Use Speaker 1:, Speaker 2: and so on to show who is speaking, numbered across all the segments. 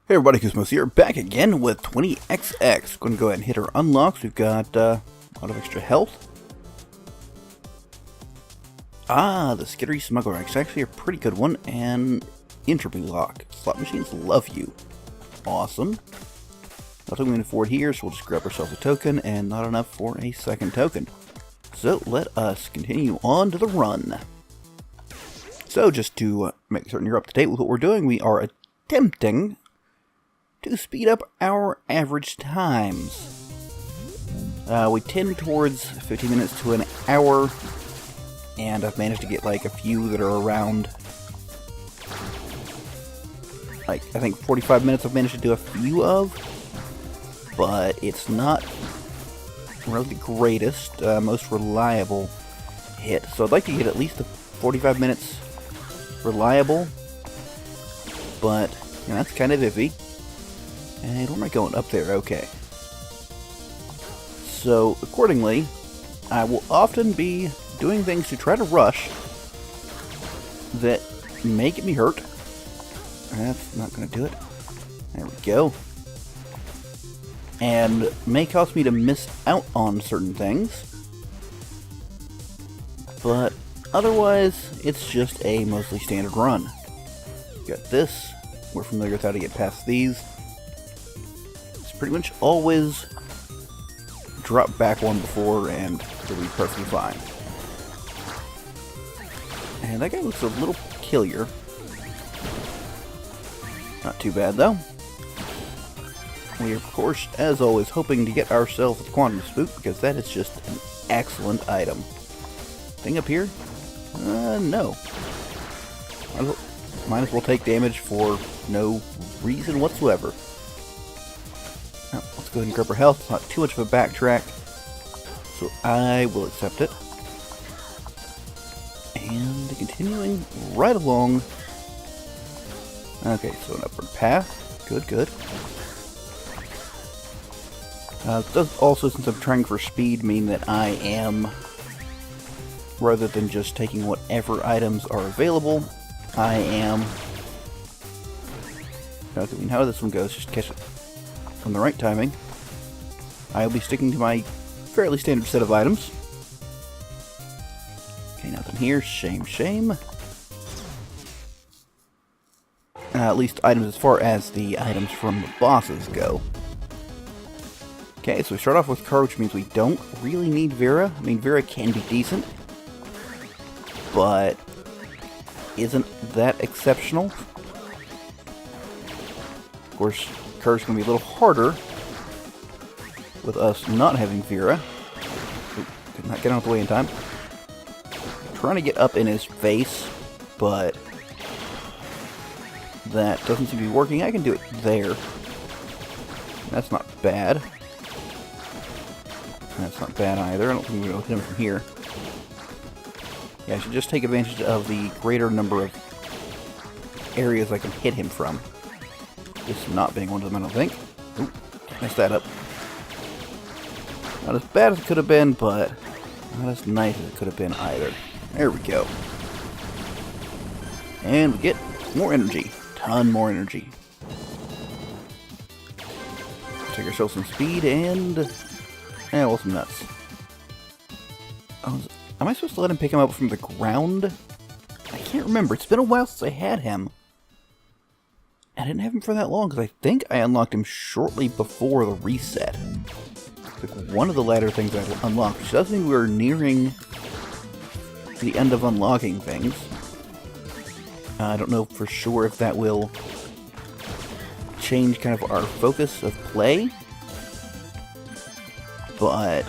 Speaker 1: Hey everybody, Koosemose here, back again with 20XX. Going to go ahead and hit our unlocks. We've got a lot of extra health. The Skittery Smuggler X, actually a pretty good one, and Entropy Lock. Slot machines love you. Awesome. Nothing moving forward here, so we'll just grab ourselves a token, and not enough for a second token. So let us continue on to the run. So just to make certain you're up to date with what we're doing, we are attempting to speed up our average times. We tend towards 15 minutes to an hour, and I've managed to get like a few that are around, like, I think 45 minutes I've managed to do a few of, but it's not really the greatest, most reliable hit. So I'd like to get at least the 45 minutes reliable, but you know, that's kind of iffy. And where am I going? Up there, okay. So, accordingly, I will often be doing things to try to rush that may get me hurt. That's not going to do it. There we go. And may cause me to miss out on certain things. But otherwise, it's just a mostly standard run. Got this. We're familiar with how to get past these. Pretty much always drop back one before and it'll be perfectly fine. And that guy looks a little peculiar. Not too bad though. We are, of course, as always, hoping to get ourselves a Quantum Spook because that is just an excellent item. Thing up here? No. Might as well take damage for no reason whatsoever. Now, let's go ahead and grab our health. It's not too much of a backtrack, so I will accept it. And continuing right along. Okay, so an upward path. Good, good. It does also, since I'm trying for speed, mean that I am, rather than just taking whatever items are available, I am... I mean, how this one goes, just catch it from the right timing. I'll be sticking to my fairly standard set of items. Okay, nothing here. Shame, shame. At least items as far as the items from the bosses go. Okay, so we start off with Car, which means we don't really need Vera. I mean, Vera can be decent, but isn't that exceptional. Of course, Car's going to be a little harder with us not having Vera. Did not get out of the way in time. Trying to get up in his face, but that doesn't seem to be working. I can do it there. That's not bad. That's not bad either. I don't think we're going to hit him from here. Yeah, I should just take advantage of the greater number of areas I can hit him from. This not being one of them, I don't think. Oop, messed that up. Not as bad as it could have been, but not as nice as it could have been either. There we go. And we get more energy. Ton more energy. Take ourselves some speed and... well, some nuts. Am I supposed to let him pick him up from the ground? I can't remember. It's been a while since I had him. I didn't have him for that long, because I think I unlocked him shortly before the reset. Like one of the latter things I unlocked, which does mean we're nearing the end of unlocking things. I don't know for sure if that will change kind of our focus of play, but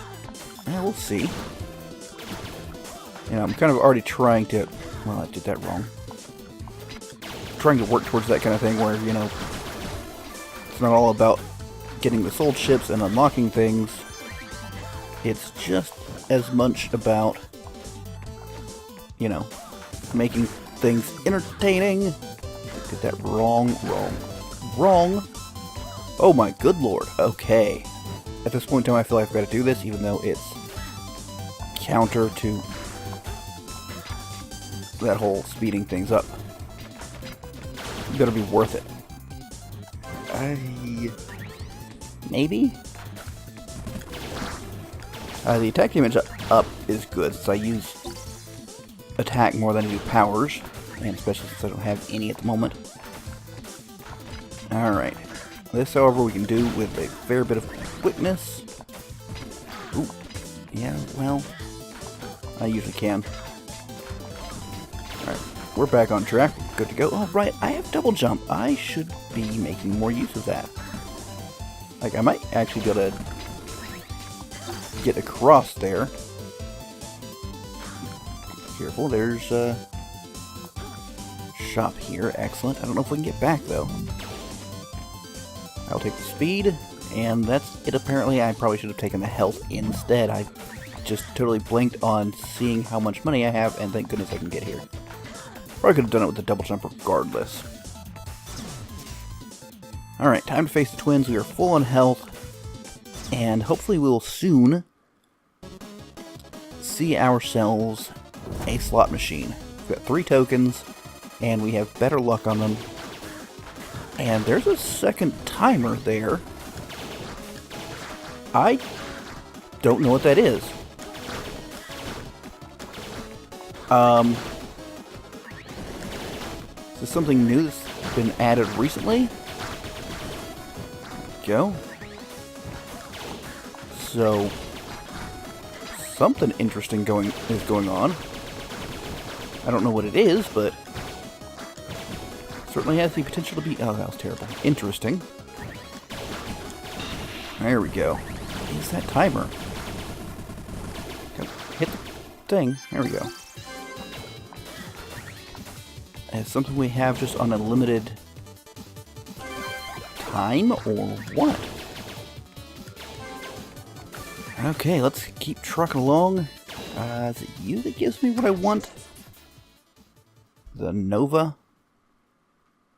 Speaker 1: we'll see. You know, I'm kind of already trying to... Well, I did that wrong. Trying to work towards that kind of thing where, you know, it's not all about getting the soul chips and unlocking things. It's just as much about, you know, making things entertaining. Did that wrong. Oh my good lord. Okay. At this point in time, I feel like I've got to do this, even though it's counter to that whole speeding things up. It's gotta be worth it. Maybe? The attack damage up is good, since I use attack more than I do powers, and especially since I don't have any at the moment. Alright. This, however, we can do with a fair bit of quickness. Ooh. Yeah, well, I usually can. Alright, we're back on track. Good to go. Oh, right, I have double jump. I should be making more use of that. Like, I might actually be able to get across there. Careful, there's a shop here. Excellent. I don't know if we can get back, though. I'll take the speed, and that's it. Apparently, I probably should have taken the health instead. I just totally blinked on seeing how much money I have, and thank goodness I can get here. Probably could have done it with the double jump regardless. Alright, time to face the twins. We are full on health, and hopefully we will soon see ourselves a slot machine. We've got 3 tokens, and we have better luck on them. And there's a second timer there. I don't know what that is. Is this something new that's been added recently? Go. So, something interesting is going on. I don't know what it is, but certainly has the potential to be... Oh, that was terrible. Interesting. There we go. Is that timer? Hit the thing. There we go. It's something we have just on a limited time, or what? Okay, let's keep trucking along. Is it you that gives me what I want? The Nova?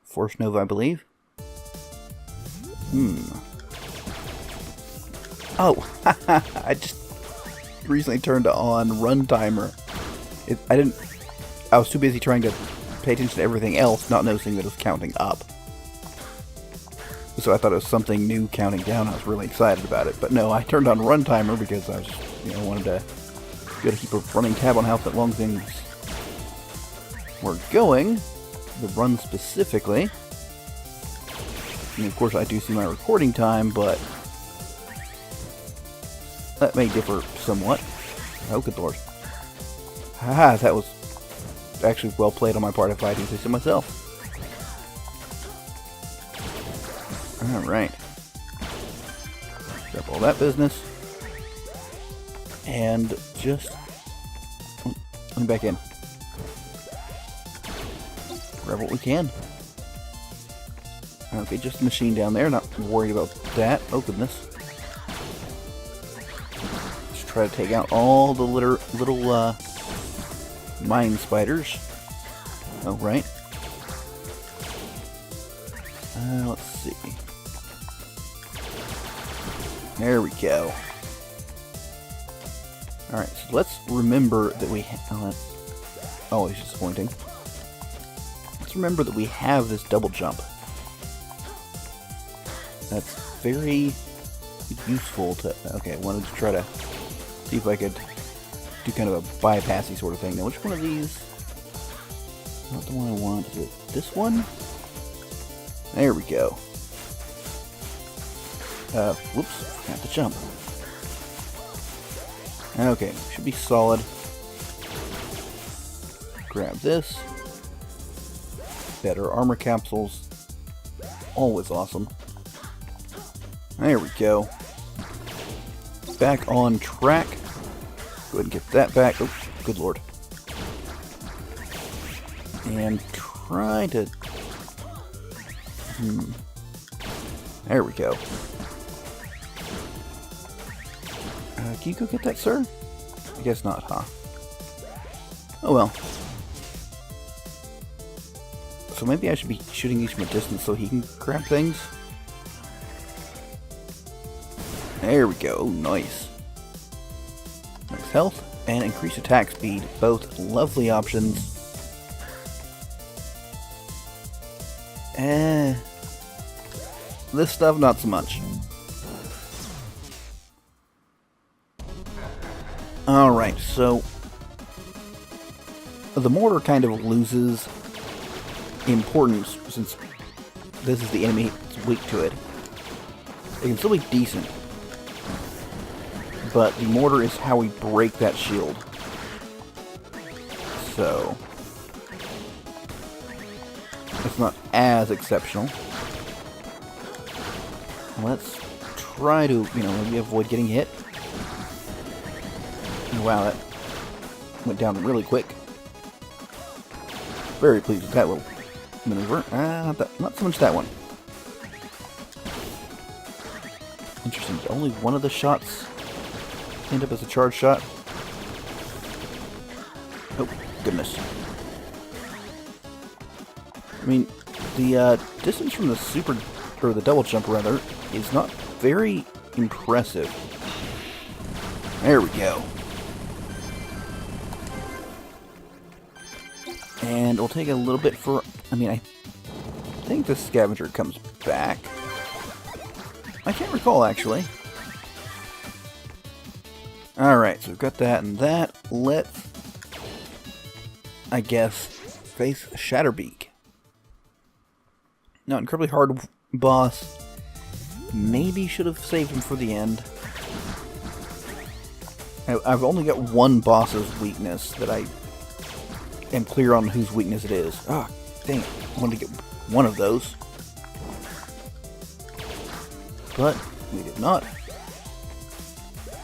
Speaker 1: Force Nova, I believe. Oh, I just recently turned on run timer. I was too busy trying to pay attention to everything else, not noticing that it was counting up. So I thought it was something new counting down. I was really excited about it. But no, I turned on run timer because I was just, wanted to be able to keep a running tab on how long things were going. The run specifically. And of course I do see my recording time, but that may differ somewhat. Oh, good lord. Haha, that was actually well played on my part, if I do say so myself. Alright. Grab all that business. And just... let me back in. Grab what we can. Okay, just the machine down there. Not worried about that. Oh, goodness. Just try to take out all the little mine spiders. Oh, right. Let's see. There we go. Alright, so let's remember that we oh, that's always disappointing. Let's remember that we have this double jump. That's very useful to... Okay, I wanted to try to see if I could do kind of a bypassy sort of thing. Now, which one of these? Not the one I want. Is it this one? There we go. Whoops. Have to jump. Okay, should be solid. Grab this. Better armor capsules. Always awesome. There we go. Back on track. Go ahead and get that back. Oh, good lord. And try to... There we go. Can you go get that, sir? I guess not, huh? Oh well. So maybe I should be shooting these from a distance so he can grab things? There we go. Nice. Nice health and increased attack speed. Both lovely options. This stuff, not so much. Alright, so the mortar kind of loses importance since this is the enemy that's weak to it. It can still be decent, but the mortar is how we break that shield. So it's not as exceptional. Let's try to, maybe avoid getting hit. Wow, that went down really quick. Very pleased with that little maneuver. Not so much that one. Interesting. Only one of the shots end up as a charge shot. Oh, goodness. I mean, the distance from the the double jump rather, is not very impressive. There we go. And it'll take a little bit for... I think the scavenger comes back. I can't recall, actually. Alright, so we've got that and that. Let's, I guess, face Shatterbeak. Now, incredibly hard boss. Maybe should have saved him for the end. I've only got one boss's weakness that I am clear on whose weakness it is. Ah, dang it. I wanted to get one of those. But we did not.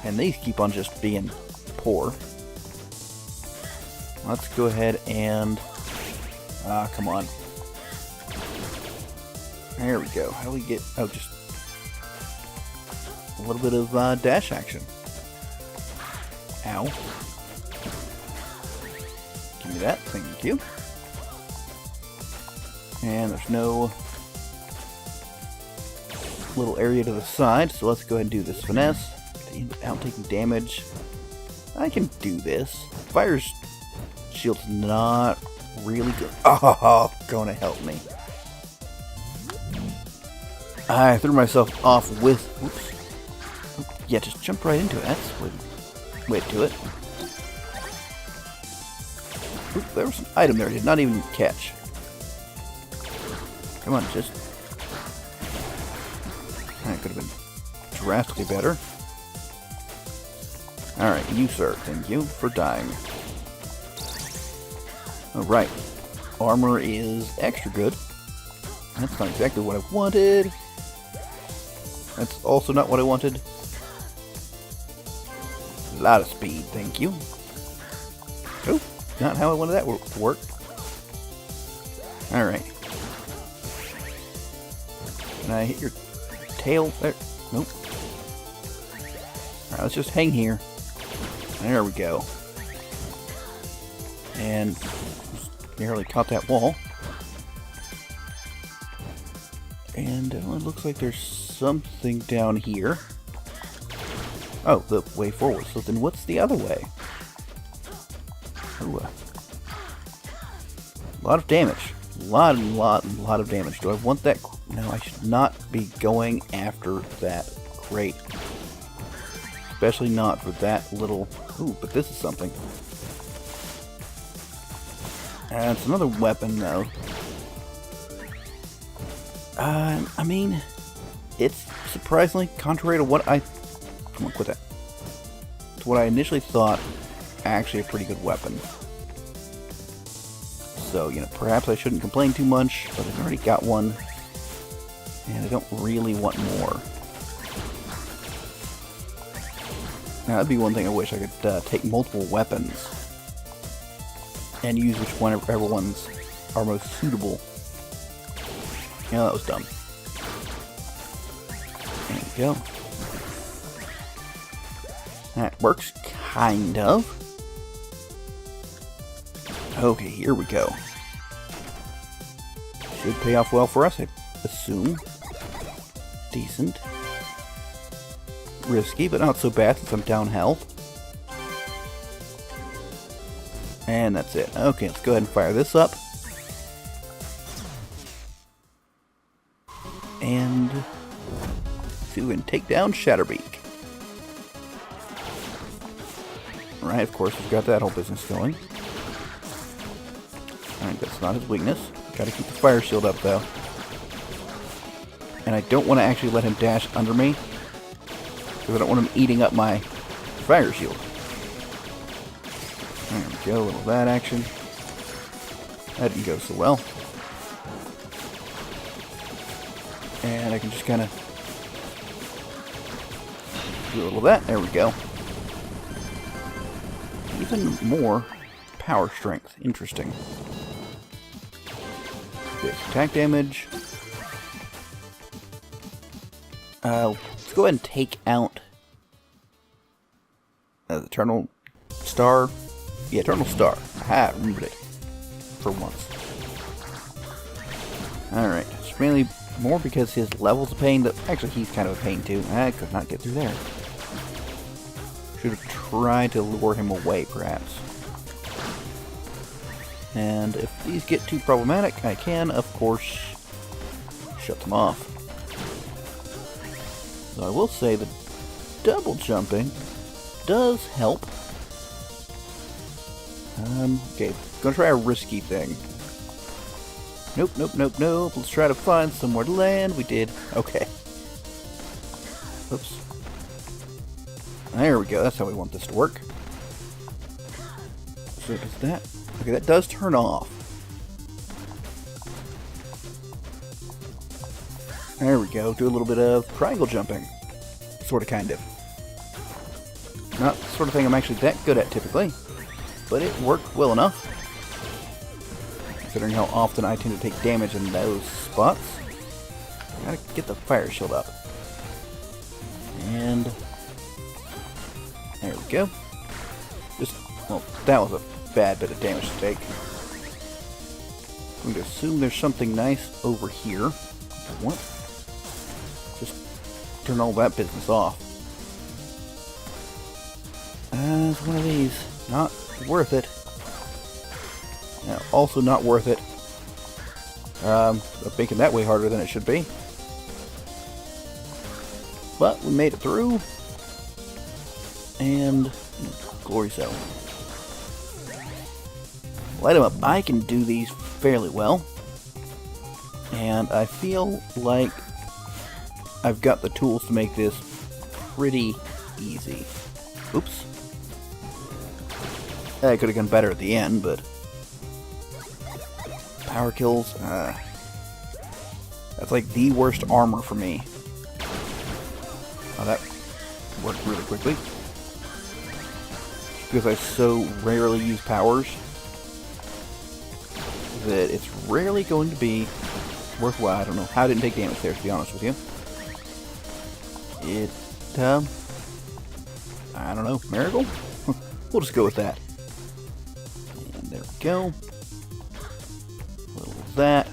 Speaker 1: And these keep on just being poor. Let's go ahead and... come on. There we go. How do we get... Oh, just a little bit of dash action. Ow. Give me that. Thank you. And there's no little area to the side, so let's go ahead and do this finesse. Without taking damage. I can do this. Fire's shield's not really good. Oh, gonna help me. I threw myself off with... Oops. Yeah, just jump right into it. That's the way to do it. Oop, there was an item there I did not even catch. Come on, just... That could have been drastically better. Alright, you sir, thank you for dying. Alright, armor is extra good. That's not exactly what I wanted. That's also not what I wanted. A lot of speed, thank you. Oh, not how I wanted that to work. Alright. Can I hit your tail there? Nope. Alright, let's just hang here. There we go. And nearly caught that wall. And it looks like there's something down here. Oh, the way forward. So then what's the other way? Ooh, a lot of damage. A lot of damage. Do I want that? No, I should not be going after that crate. Especially not for that little... Ooh, but this is something. It's another weapon, though. I mean, it's surprisingly contrary to what I... Come on, quit that. To what I initially thought, actually a pretty good weapon. So, perhaps I shouldn't complain too much, but I've already got one. And I don't really want more. Now, that'd be one thing I wish I could take multiple weapons and use whichever ones are most suitable. Yeah, that was dumb. There we go. That works, kind of. Okay, here we go. Should pay off well for us, I assume. Decent. Risky, but not so bad since I'm down health. And that's it. Okay, let's go ahead and fire this up. And to and take down Shatterbeak. Right, of course, we've got that whole business going. Alright, that's not his weakness. Gotta keep the fire shield up, though. And I don't want to actually let him dash under me, because I don't want him eating up my fire shield. There we go, a little of that action. That didn't go so well. And I can just kind of do a little of that. There we go. Even more power strength. Interesting. Big attack damage. Let's go ahead and take out the Eternal Star. Yeah, Eternal Star. Aha, remembered it. For once. Alright. It's mainly more because his level's a pain. But actually, he's kind of a pain too. I could not get through there. Should have tried to lure him away, perhaps. And if these get too problematic, I can, of course, shut them off. So I will say that double jumping does help. Okay, gonna try a risky thing. Nope, nope, nope, nope. Let's try to find somewhere to land. We did. Okay. Oops. There we go. That's how we want this to work. So does that... Okay, that does turn off. There we go. Do a little bit of triangle jumping. Sort of, kind of. Not the sort of thing I'm actually that good at typically. But it worked well enough. Considering how often I tend to take damage in those spots. Gotta get the fire shield up. And... there we go. Just, well, that was a bad bit of damage to take. I'm going to assume there's something nice over here. What? Just turn all that business off. It's one of these. Not worth it. Also not worth it. I'm making that way harder than it should be. But we made it through. And glory cell. Light him up. I can do these fairly well. And I feel like I've got the tools to make this pretty easy. Oops. I could have gone better at the end, but... power kills, that's like the worst armor for me. Oh, that worked really quickly. Because I so rarely use powers that it's rarely going to be worthwhile. I don't know how I didn't take damage there, to be honest with you. It, I don't know, miracle? We'll just go with that. And there we go. A little of that.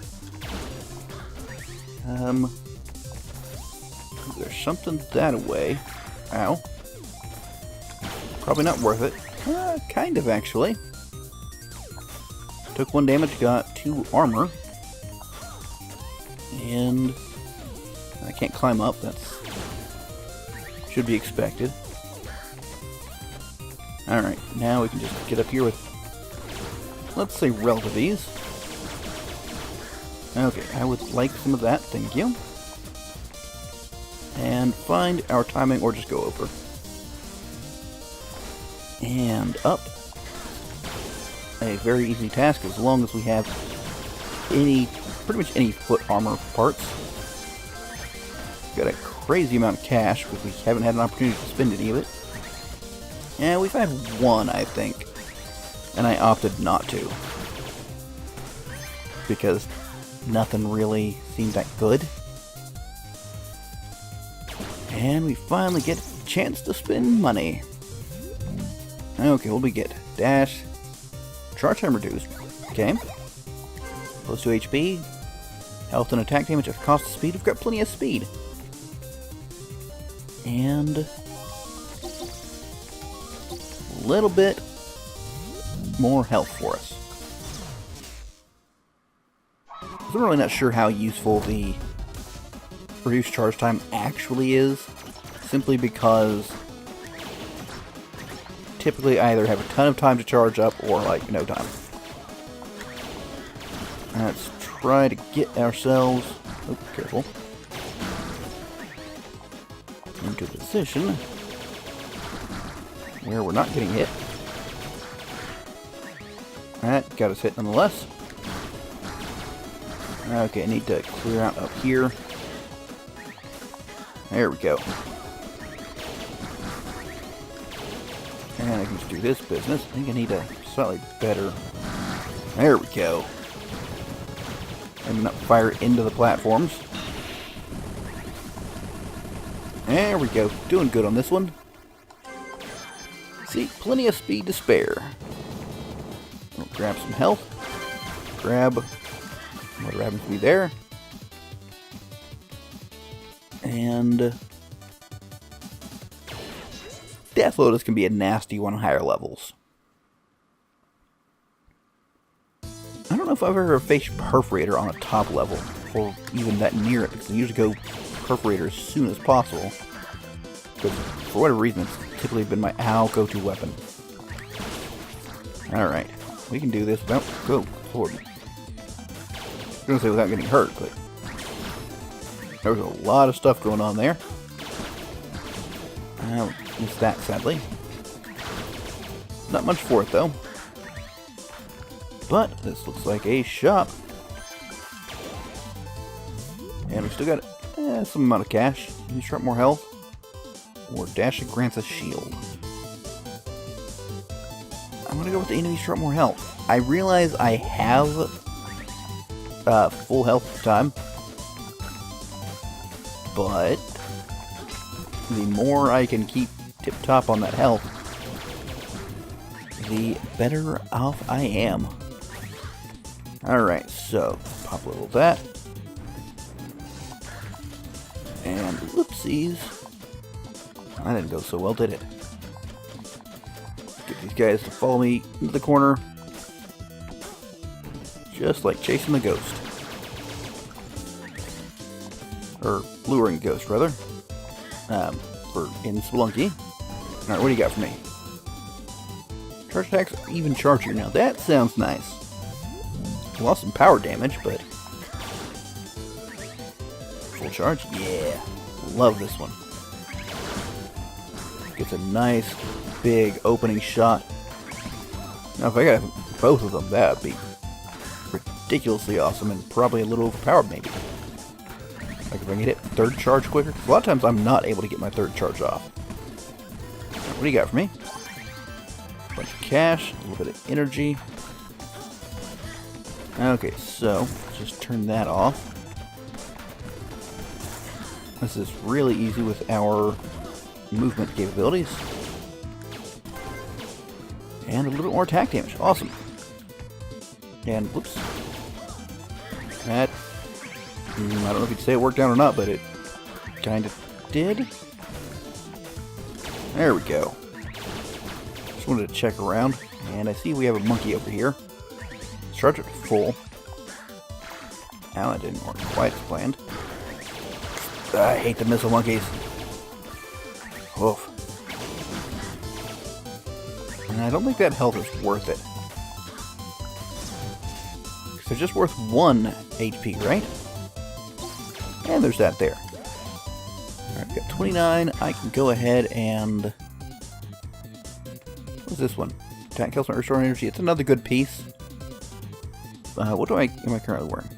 Speaker 1: There's something that away. Ow. Probably not worth it. Kind of, actually. Took 1 damage, got 2 armor. And I can't climb up. That's should be expected. Alright, now we can just get up here with, let's say, relative ease. Okay, I would like some of that, thank you. And find our timing, or just go over. And up. A very easy task as long as we have pretty much any foot armor parts. Got a crazy amount of cash because we haven't had an opportunity to spend any of it. And we've had 1, I think. And I opted not to. Because nothing really seemed that good. And we finally get a chance to spend money. Okay, what do we get? Dash. Charge time reduced. Okay. Plus 2 HP. Health and attack damage at cost of speed. We've got plenty of speed. And a little bit more health for us. I'm really not sure how useful the reduced charge time actually is, simply because typically I either have a ton of time to charge up or like no time. Let's try to get ourselves, oh, careful, into a position where we're not getting hit. That got us hit nonetheless. Okay, I need to clear out up here. There we go. And I can just do this business. I think I need a slightly better... There we go. Maybe not fire into the platforms. There we go. Doing good on this one. See, plenty of speed to spare. We'll grab some health. Grab whatever happens to be there. And Death Lotus can be a nasty one on higher levels. I don't know if I've ever faced Perforator on a top level, or even that near it, because I usually go Perforator as soon as possible. But for whatever reason, it's typically been my go-to weapon. Alright, we can do this without... Go, Lord. I was going to say without getting hurt, but... There's a lot of stuff going on there. I missed that, sadly. Not much for it, though. But this looks like a shop. And we still got some amount of cash. Can you sharp more health? Or Dash grants a shield. I'm gonna go with the enemy sharp more health. I realize I have full health at the time. But the more I can keep tip-top on that health, the better off I am. Alright, so pop level that. And whoopsies. That didn't go so well, did it? Get these guys to follow me into the corner. Just like chasing the ghost. Or luring ghost, rather. For in Spelunky. Alright, what do you got for me? Charge attacks are even charger. Now that sounds nice. Lost some power damage, but... Full charge? Yeah. Love this one. Gets a nice, big opening shot. Now if I got both of them, that would be ridiculously awesome and probably a little overpowered, maybe. Like if I can hit third charge quicker. A lot of times I'm not able to get my third charge off. Right, what do you got for me? A bunch of cash, a little bit of energy. Okay, so let's just turn that off. This is really easy with our movement capabilities. And a little bit more attack damage. Awesome. And whoops. That... I don't know if you'd say it worked out or not, but it kind of did. There we go. Just wanted to check around. And I see we have a monkey over here. Charge it full. Now that didn't work quite as planned. I hate the missile monkeys. Oof. And I don't think that health is worth it. Because they're just worth 1 HP, right? And there's that there. Alright, we got 29. I can go ahead and... What's this one? Attack, kills, restore energy. It's another good piece. What am I currently wearing?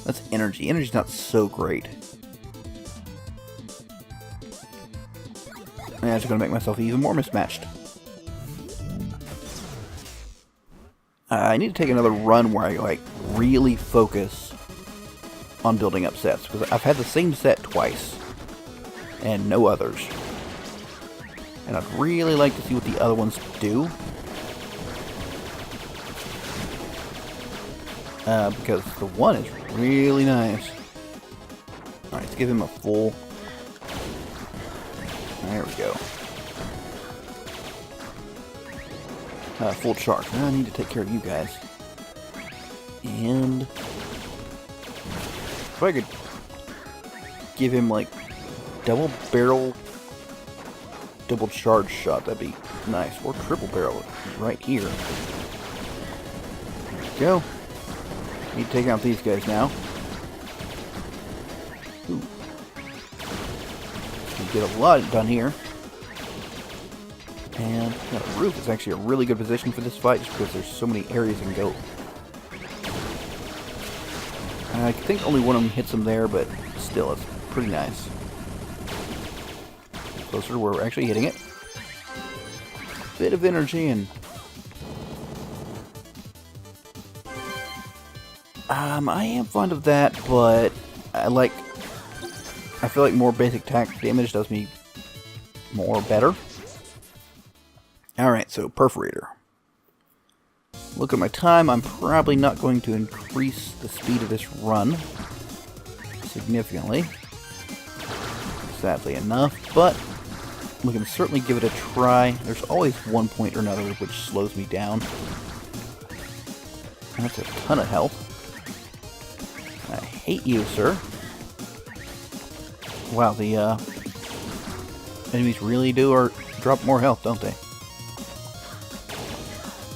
Speaker 1: That's energy. Energy's not so great. I'm actually going to make myself even more mismatched. I need to take another run where I like really focus on building up sets, because I've had the same set twice and no others. And I'd really like to see what the other ones do. Because the one is really nice. Alright, let's give him a full... There we go. Full charge. Now I need to take care of you guys. And if I could give him like double barrel, double charge shot, that'd be nice. Or triple barrel right here. There we go. Need to take out these guys now. Ooh. Can get a lot done here. And the roof is actually a really good position for this fight just because there's so many areas you can go. I think only one of them hits him there, but still, it's pretty nice. Closer to where we're actually hitting it. Bit of energy and... I am fond of that, but I feel like more basic attack damage does me more better. Alright, so Perforator. Look at my time, I'm probably not going to increase the speed of this run significantly, sadly enough, but we can certainly give it a try. There's always one point or another which slows me down. That's a ton of health. I hate you, sir. Wow, the enemies really do drop more health, don't they?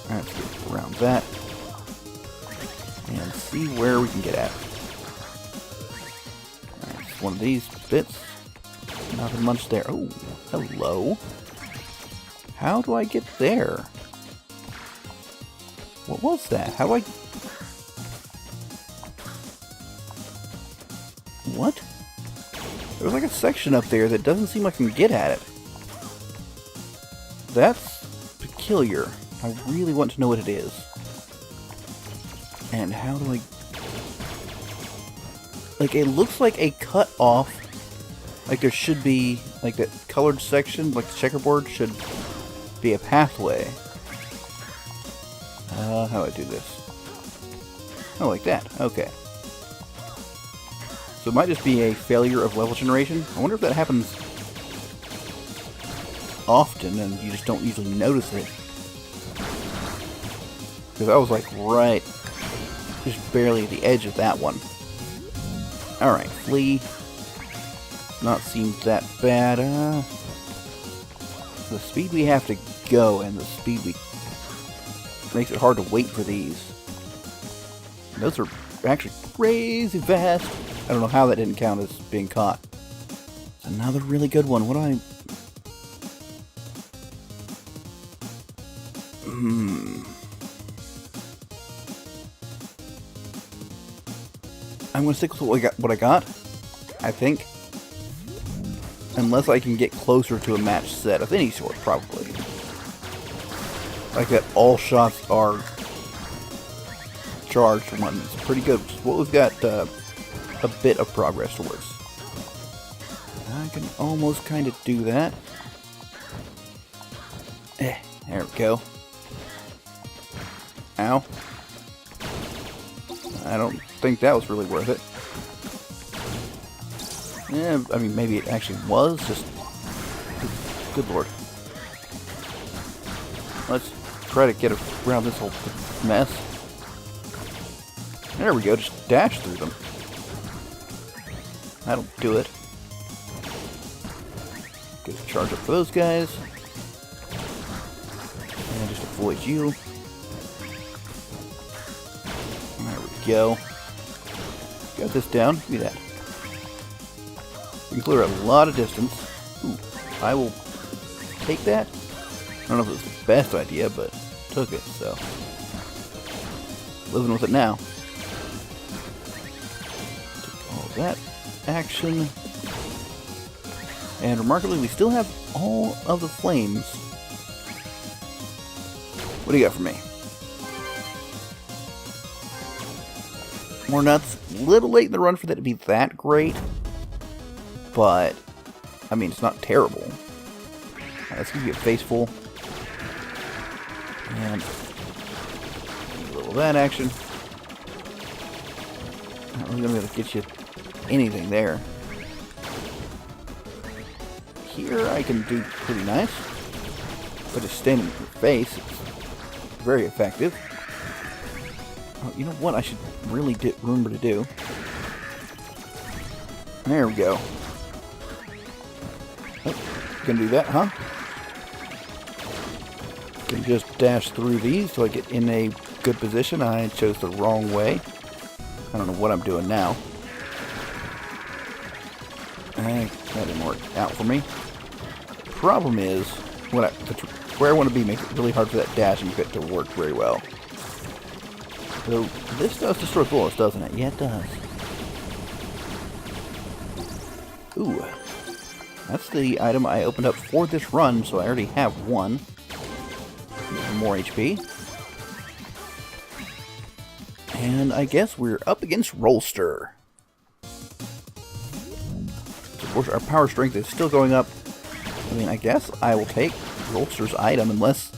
Speaker 1: Alright, let's get around that. And see where we can get at. Alright, just one of these bits. Nothing much there. Oh, hello. How do I get there? What was that? How do I... What? There's like a section up there that doesn't seem like I can get at it. That's peculiar. I really want to know what it is. And how do I... Like, it looks like a cut off. Like, there should be... Like, that colored section, like the checkerboard, should be a pathway. How do I do this? Oh, like that. Okay. So it might just be a failure of level generation. I wonder if that happens often and you just don't usually notice it. Because I was like right, just barely at the edge of that one. Alright, flee. Not seems that bad. The speed we have to go and the speed we... makes it hard to wait for these. And those are actually crazy fast. I don't know how that didn't count as being caught. Another really good one. What do I... I'm going to stick with what I got, I think. Unless I can get closer to a match set of any sort, probably. Like that all shots are charged one. It's pretty good. Which is what we've got a bit of progress towards. I can almost kind of do that. There we go. Ow. I don't think that was really worth it. Yeah, I mean, maybe it actually was, just... Good lord. Let's try to get around this whole mess. There we go, just dash through them. That'll do it. Get a charge up for those guys. And just avoid you. There we go. Got this down. Look at that. We can clear a lot of distance. Ooh, I will take that. I don't know if it was the best idea, but took it, so. Living with it now. Took all of that action. And remarkably, we still have all of the flames. What do you got for me? More nuts. A little late in the run for that to be that great. But, I mean, it's not terrible. Right, let's give you a face full. And a little of that action. Not really gonna be able to get you anything there. Here I can do pretty nice. If I just stand in your face, it's very effective. Oh, you know what I should really remember to do? There we go. Oh, gonna do that, huh? Can just dash through these so I get in a good position. I chose the wrong way. I don't know what I'm doing now. That didn't work out for me. Problem is, where I want to be makes it really hard for that dashing bit to work very well. So, this does destroy bullets, doesn't it? Yeah, it does. Ooh. That's the item I opened up for this run, so I already have one. More HP. And I guess we're up against Rollster. Of course, our power strength is still going up. I mean, I guess I will take Rollster's item unless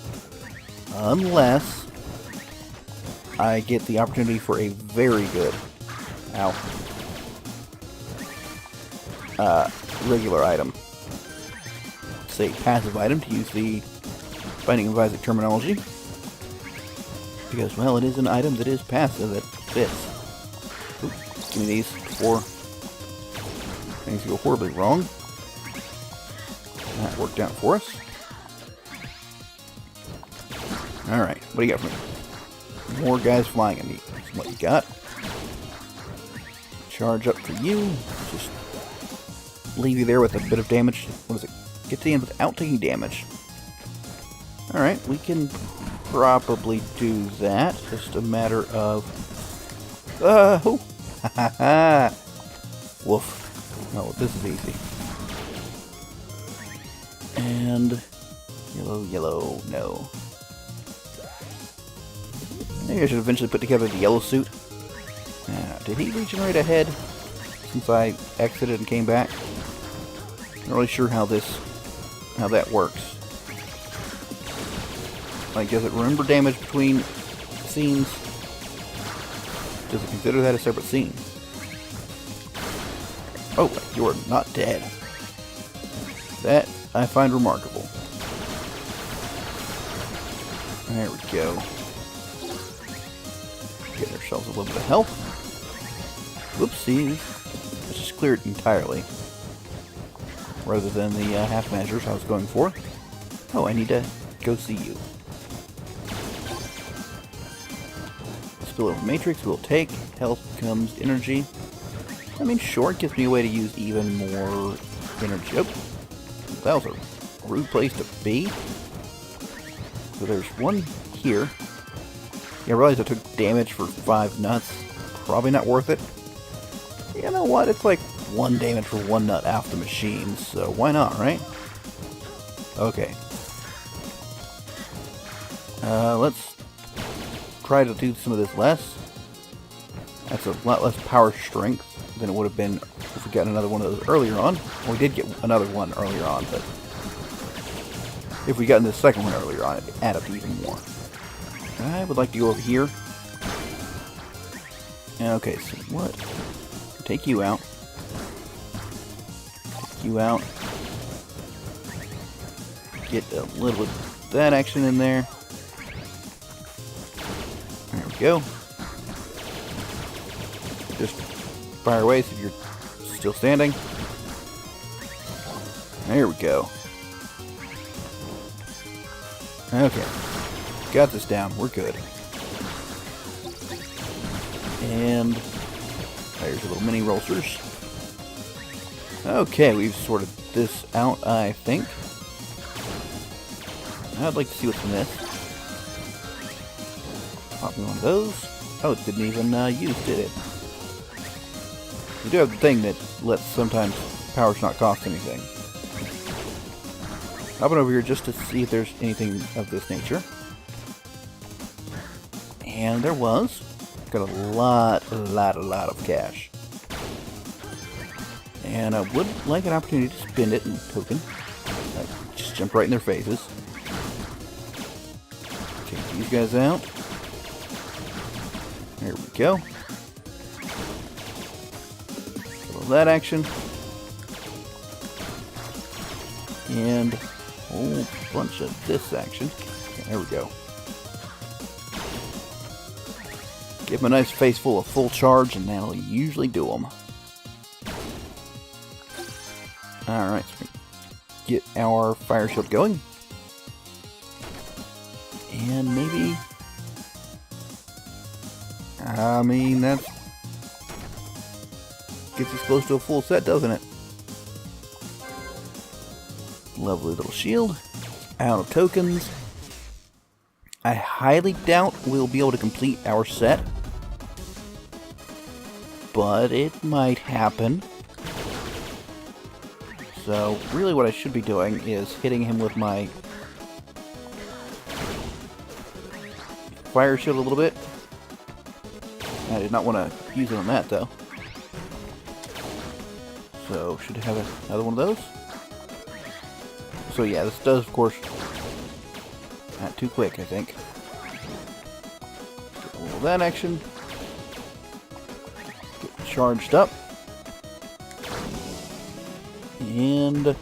Speaker 1: I get the opportunity for a very good regular item. Say passive item, to use the Binding of Isaac terminology. Because, well, it is an item that is passive that fits. Ooh, give me these before things go horribly wrong. That worked out for us. Alright, what do you got for me? More guys flying at me. That's what you got. Charge up for you. Just leave you there with a bit of damage. What is it? Get to the end without taking damage. Alright, we can probably do that. Just a matter of... Oh! Ha ha ha! Woof. Oh, this is easy. And... Yellow, no. Maybe I should eventually put together the yellow suit. Did he regenerate a head since I exited and came back? Not really sure how that works. Like, does it remember damage between scenes? Does it consider that a separate scene? Oh, you're not dead. That I find remarkable. There we go. Get ourselves a little bit of health. Whoopsies. Let's just clear it entirely. Rather than the half measures I was going for. Oh, I need to go see you. Spill over Matrix we'll take. Health becomes energy. I mean, sure, it gives me a way to use even more energy. Oh, that was a rude place to be. So there's one here. Yeah, I realized I took damage for 5 nuts. Probably not worth it. You know what? It's like 1 damage for 1 nut off the machine, so why not, right? Okay. Let's try to do some of this less. That's a lot less power strength than it would have been if we got another one of those earlier on. Well, we did get another one earlier on, but if we got this second one earlier on, it'd add up to even more. I would like to go over here. Okay, so what? Take you out. Take you out. Get a little bit of that action in there. There we go. Just fire away, see if you're still standing. There we go. Okay. Got this down. We're good. And there's a little mini rollsters. Okay, we've sorted this out, I think. I'd like to see what's in this. Pop me one of those. Oh, it didn't even use, did it? We do have the thing that lets sometimes powers not cost anything. Hopping over here just to see if there's anything of this nature. And there was. Got a lot of cash. And I would like an opportunity to spend it in token. Just jump right in their faces. Take these guys out. There we go. A little of that action. And a whole bunch of this action. Okay, there we go. Give him a nice face full of full charge, and that'll usually do him. Alright, so we get our fire shield going. And maybe... I mean, that gets us close to a full set, doesn't it? Lovely little shield. Out of tokens. I highly doubt we'll be able to complete our set. But it might happen. So, really what I should be doing is hitting him with my fire shield a little bit. I did not want to use it on that, though. So, should have another one of those. So yeah, this does, of course, not too quick, I think. Get a little of that action. Get charged up. And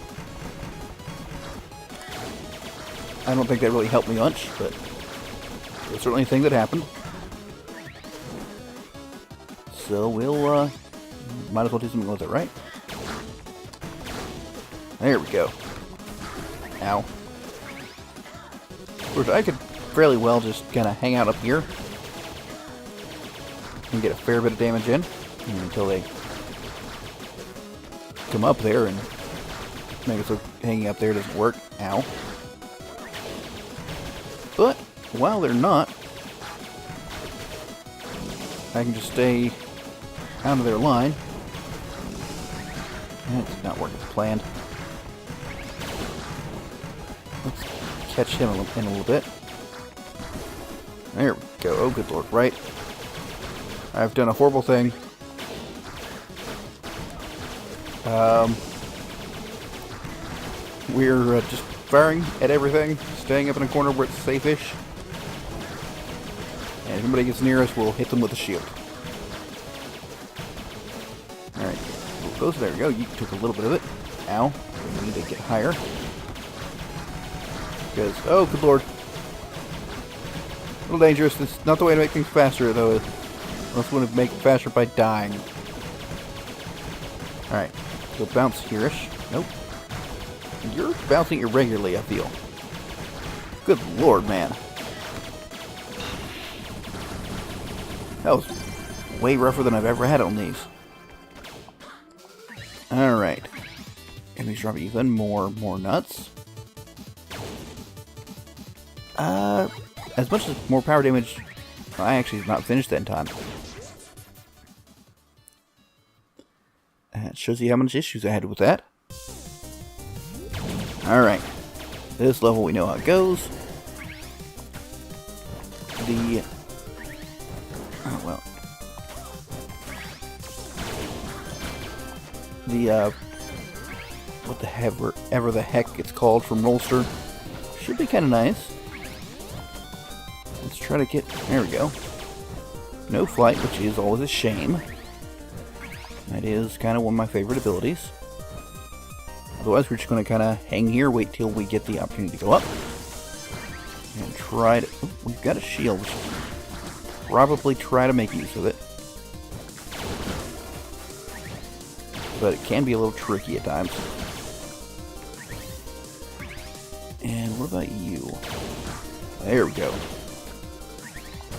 Speaker 1: I don't think that really helped me much, but it's certainly a thing that happened. So we'll, might as well do something with it, right? There we go. Ow. Of course, I could fairly well just kind of hang out up here and get a fair bit of damage in until they come up there, and make it so hanging up there doesn't work. Ow. But while they're not, I can just stay out of their line. That's not working as planned. Let's catch him in a little bit. There we go. Oh, good lord, right? I've done a horrible thing. We're just firing at everything, staying up in a corner where it's safe-ish. And if anybody gets near us, we'll hit them with a shield. Alright, close. There we go. You took a little bit of it. Ow. We need to get higher. Because, oh, good lord. A little dangerous. It's not the way to make things faster, though. Unless we want to make it faster by dying. Alright, so bounce here-ish. Nope. You're bouncing irregularly, I feel. Good lord, man. That was way rougher than I've ever had on these. Alright. And we drop even more nuts. As much as more power damage, I actually have not finished that in time. That shows you how much issues I had with that. Alright. This level we know how it goes. Oh, well. Whatever the heck it's called from Rolster should be kind of nice. Let's try to get... There we go. No flight, which is always a shame. That is kind of one of my favorite abilities. Otherwise, we're just going to kind of hang here, wait till we get the opportunity to go up. And try to... Oh, we've got a shield. We should probably try to make use of it. But it can be a little tricky at times. And what about you? There we go.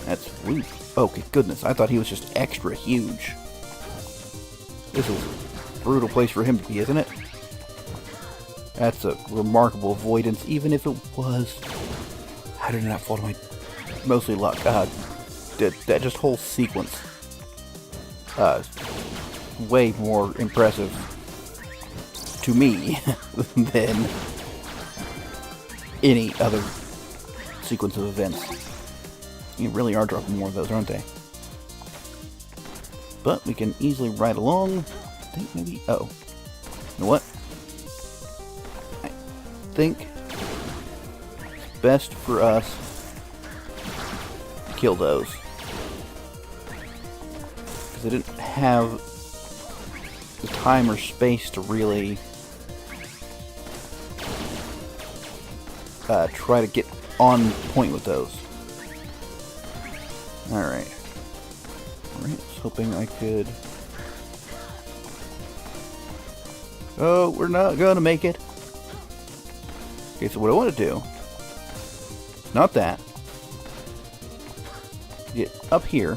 Speaker 1: That's... Ooh. Okay, goodness. I thought he was just extra huge. This is a brutal place for him to be, isn't it? That's a remarkable avoidance, even if it was... How did it not fall to my... Mostly luck. That just whole sequence. Way more impressive to me than any other sequence of events. You really are dropping more of those, aren't they? But we can easily ride along. I think maybe... Oh. You know what? I think it's best for us to kill those. Because I didn't have the time or space to really try to get on point with those. Alright. hoping I could... Oh, we're not gonna make it. Okay, so what I want to do... Not that. Get up here.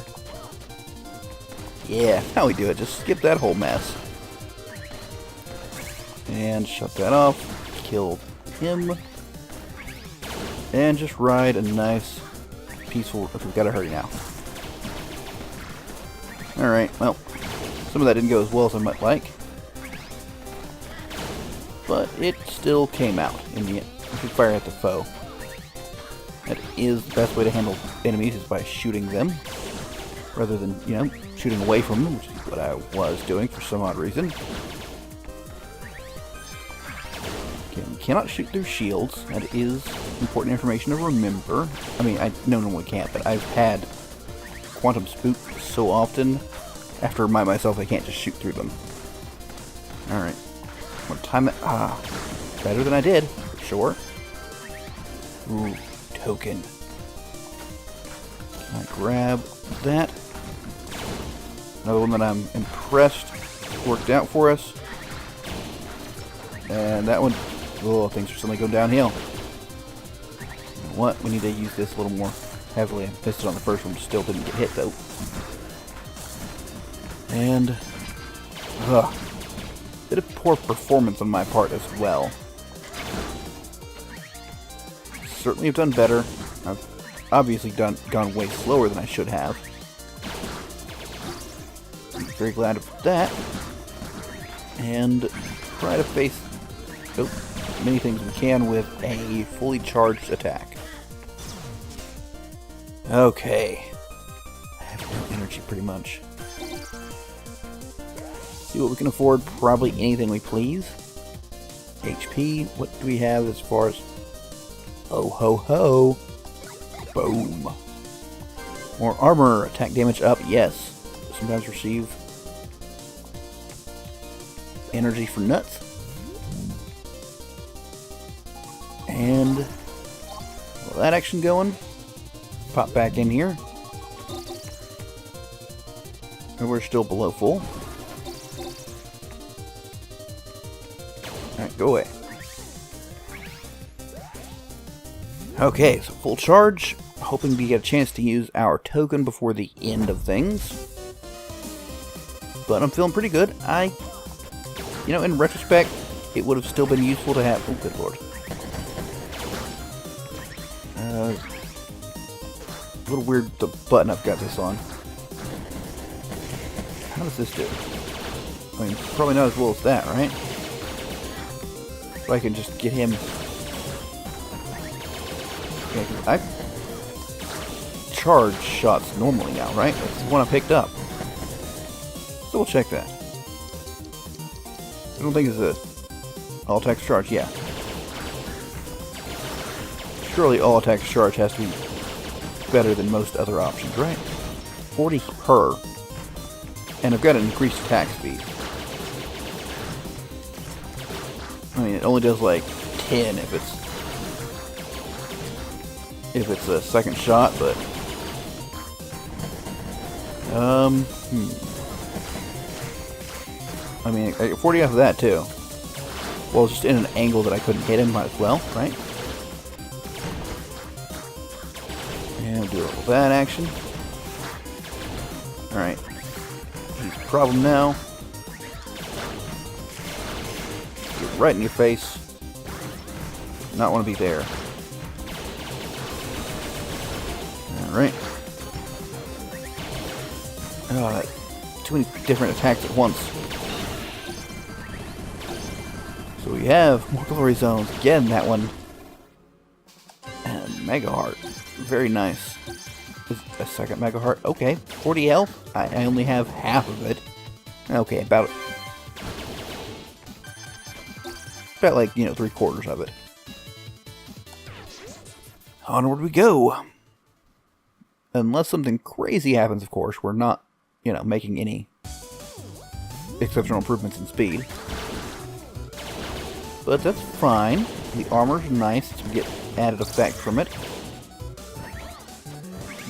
Speaker 1: Yeah, how we do it. Just skip that whole mess. And shut that off. Kill him. And just ride a nice, peaceful... Okay, we gotta hurry now. Alright, well, some of that didn't go as well as I might like. But it still came out in the end. We should fire at the foe. That is the best way to handle enemies, is by shooting them. Rather than, you know, shooting away from them, which is what I was doing for some odd reason. Okay, we cannot shoot through shields. That is important information to remember. I mean, I know no one can't, but I've had quantum spook so often, I have to remind myself I can't just shoot through them. Alright. More time. Better than I did, for sure. Ooh, token. Can I grab that? Another one that I'm impressed worked out for us. And that one, oh, things are suddenly going downhill. You know what? We need to use this a little more heavily. I missed it on the first one, still didn't get hit though. And, bit of poor performance on my part as well. Certainly have done better. I've obviously gone way slower than I should have. I'm very glad of that. And try to face many things we can with a fully charged attack. Okay. I have no energy pretty much. See what we can afford. Probably anything we please. HP. What do we have as far as... Oh ho ho. Boom. More armor. Attack damage up. Yes. Sometimes receive energy for nuts. And well, that action going. Pop back in here. And we're still below full. Alright, go away. Okay, so full charge. Hoping to get a chance to use our token before the end of things. But I'm feeling pretty good. You know, in retrospect, it would have still been useful to have... Oh, good lord. A little weird, the button I've got this on. How does this do? I mean, probably not as well as that, right? If I can just get him... Yeah, I charge shots normally now, right? That's the one I picked up. So we'll check that. I don't think it's a all attacks charge. Yeah. Surely all attacks charge has to be better than most other options, right? 40 per. And I've got an increased attack speed. I mean, it only does like 10 if it's a second shot, but I mean, I get 40 off of that too. Well, just in an angle that I couldn't hit him, might as well, right? And we'll do a little that action. Alright. He's a problem now. Get right in your face. Not want to be there. Alright. Too many different attacks at once. So we have more glory zones. Again, that one. And Mega Heart. Very nice. A second Mega Heart. Okay. 40 health. I only have half of it. Okay, about like, you know, 3/4 of it. Onward we go. Unless something crazy happens, of course. We're not, you know, making any exceptional improvements in speed. But that's fine. The armor's nice to get added effect from it.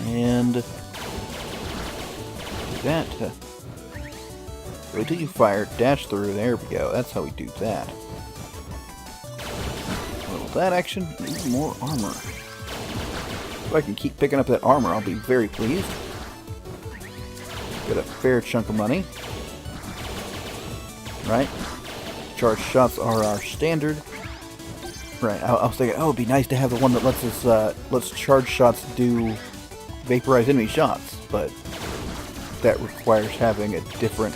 Speaker 1: And that. Wait till you fire, dash through, there we go. That's how we do that. A little that action, need more armor. If I can keep picking up that armor, I'll be very pleased. Get a fair chunk of money. Right? Charge shots are our standard. Right, I was thinking, oh, it'd be nice to have the one that lets us, lets charge shots do vaporize enemy shots, but that requires having a different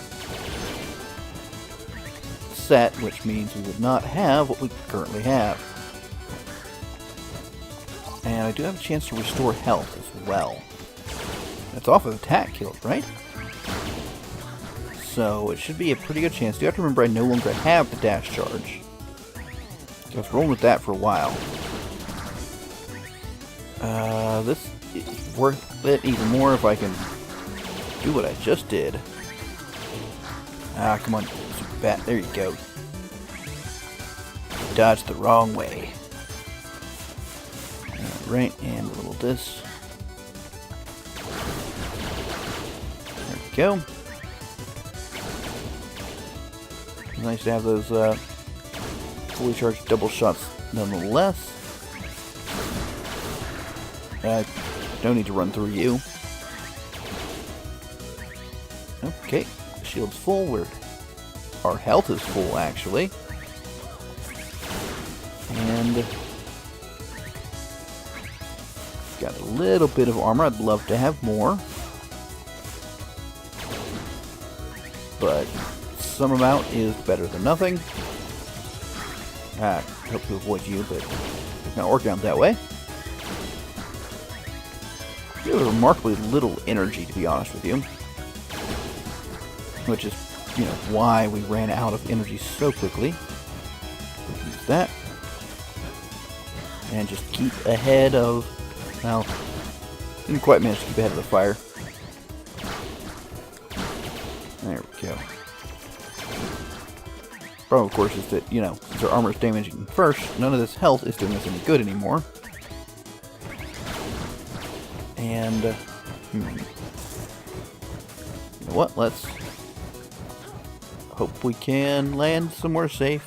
Speaker 1: set, which means we would not have what we currently have. And I do have a chance to restore health as well. That's off of attack kills, right? So it should be a pretty good chance. You have to remember I no longer have the dash charge. So I was rolling with that for a while. This is worth it even more if I can do what I just did. Ah, come on, super bat. There you go. Dodged the wrong way. Alright, and a little this. There we go. Nice to have those fully charged double shots nonetheless. No need to run through you. Okay, shield's full. Our health is full, actually. And got a little bit of armor. I'd love to have more. But some amount is better than nothing. I hope to avoid you, but it's not working out that way. You have remarkably little energy, to be honest with you. Which is, you know, why we ran out of energy so quickly. Use that. And just keep ahead of... Well, didn't quite manage to keep ahead of the fire. There we go. Problem, of course, is that, you know, since our armor is damaging first, none of this health is doing us any good anymore. And, you know what, let's hope we can land somewhere safe.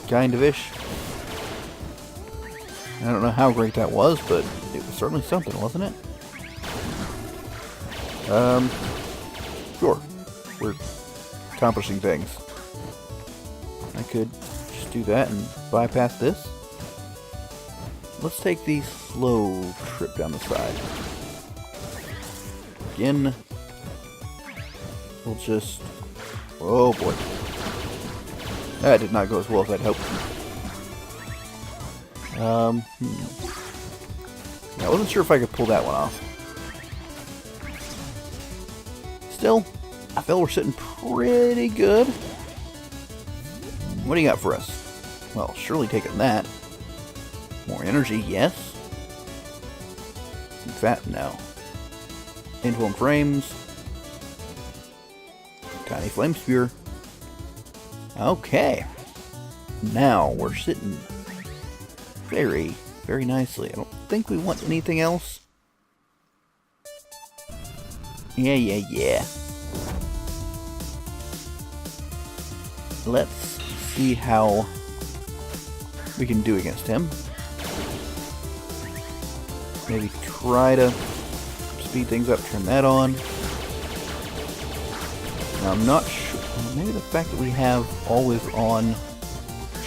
Speaker 1: Kind of-ish. I don't know how great that was, but it was certainly something, wasn't it? Sure. We're accomplishing things. I could just do that and bypass this. Let's take the slow trip down the side. Again, we'll just... Oh boy. That did not go as well as I'd hoped. Yeah, I wasn't sure if I could pull that one off. Still, I feel we're sitting pretty good. What do you got for us? Well, surely taking that. More energy, yes. Fat, no. Influence frames. Tiny flame spear. Okay. Now we're sitting very, very nicely. I don't think we want anything else. Yeah. Let's see how we can do against him. Maybe try to speed things up, turn that on. Now I'm not sure, maybe the fact that we have always on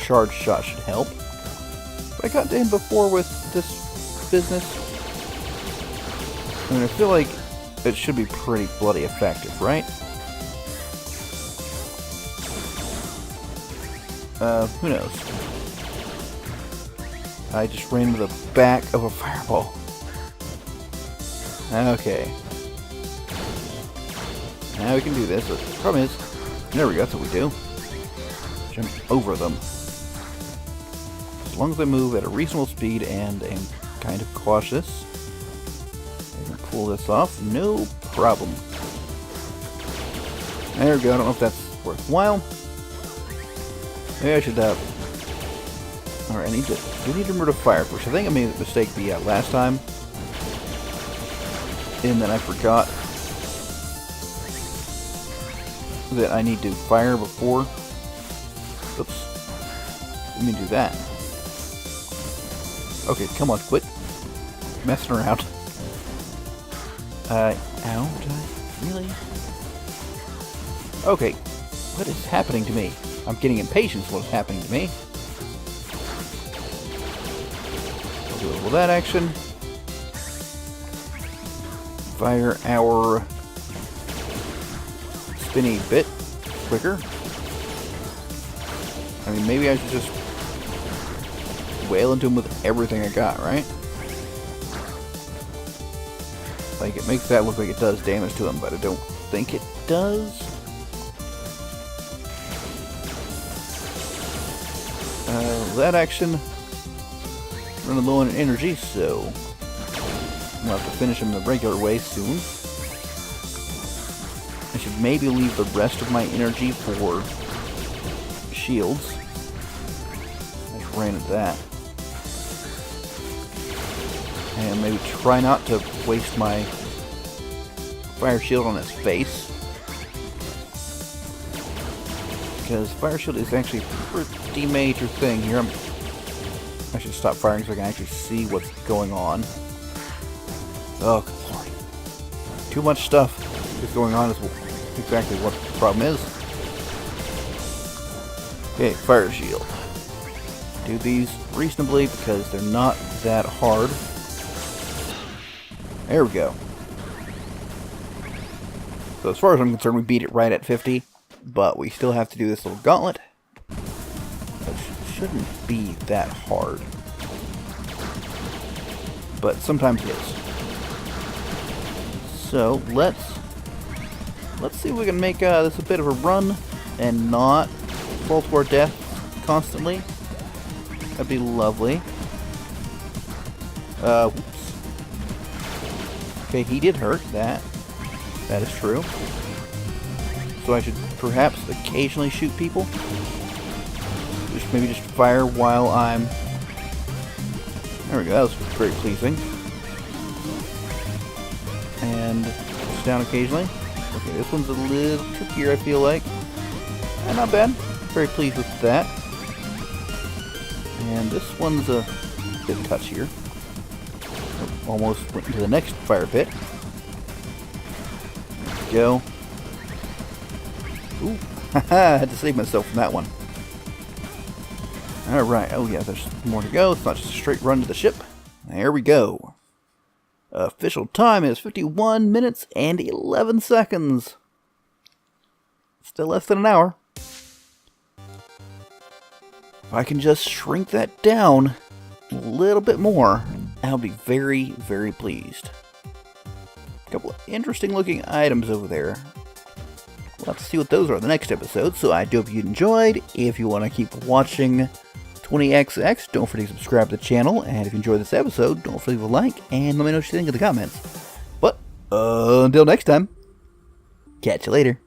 Speaker 1: charge shot should help. But I got to him before with this business. I mean, I feel like it should be pretty bloody effective, right? Who knows? I just ran into the back of a fireball. Okay. Now we can do this. The problem is, there we go, that's what we do. Jump over them. As long as I move at a reasonable speed and am kind of cautious, I can pull this off, no problem. There we go, I don't know if that's worthwhile. Maybe I should, alright, I need to, do need to remove fire first. I think I made a mistake the last time. And then I forgot that I need to fire before. Oops. Let me do that. Okay, come on, quit messing around. Ow, did I really? Okay, what is happening to me? I'm getting impatient with what's happening to me. I'll do a little of that action. Fire our spinny bit quicker. I mean, maybe I should just wail into him with everything I got, right? Like, it makes that look like it does damage to him, but I don't think it does. That action, running low on energy, so I'll have to finish him the regular way soon. I should maybe leave the rest of my energy for shields. I just ran into that. And maybe try not to waste my fire shield on his face. Because fire shield is actually a pretty major thing here. I should stop firing so I can actually see what's going on. Oh, good lord. Too much stuff is going on is exactly what the problem is. Okay, fire shield. Do these reasonably because they're not that hard. There we go. So as far as I'm concerned, we beat it right at 50, but we still have to do this little gauntlet. Which shouldn't be that hard. But sometimes it is. So let's see if we can make this a bit of a run and not fall to our death constantly. That'd be lovely. Whoops. Okay, he did hurt. That is true. So I should perhaps occasionally shoot people. Maybe just fire while I'm... There we go, that was very pleasing. And just down occasionally. Okay, this one's a little trickier, I feel like. And not bad. Very pleased with that. And this one's a bit touchier. Almost went into the next fire pit. There we go. Ooh, haha, I had to save myself from that one. Alright, oh yeah, there's more to go. It's not just a straight run to the ship. There we go. Official time is 51 minutes and 11 seconds. Still less than an hour. If I can just shrink that down a little bit more, I'll be very, very pleased. A couple of interesting looking items over there. We'll have to see what those are in the next episode, so I do hope you enjoyed. If you want to keep watching 20XX, don't forget to subscribe to the channel, and if you enjoyed this episode, don't forget to leave a like, and let me know what you think in the comments. But, until next time, catch you later.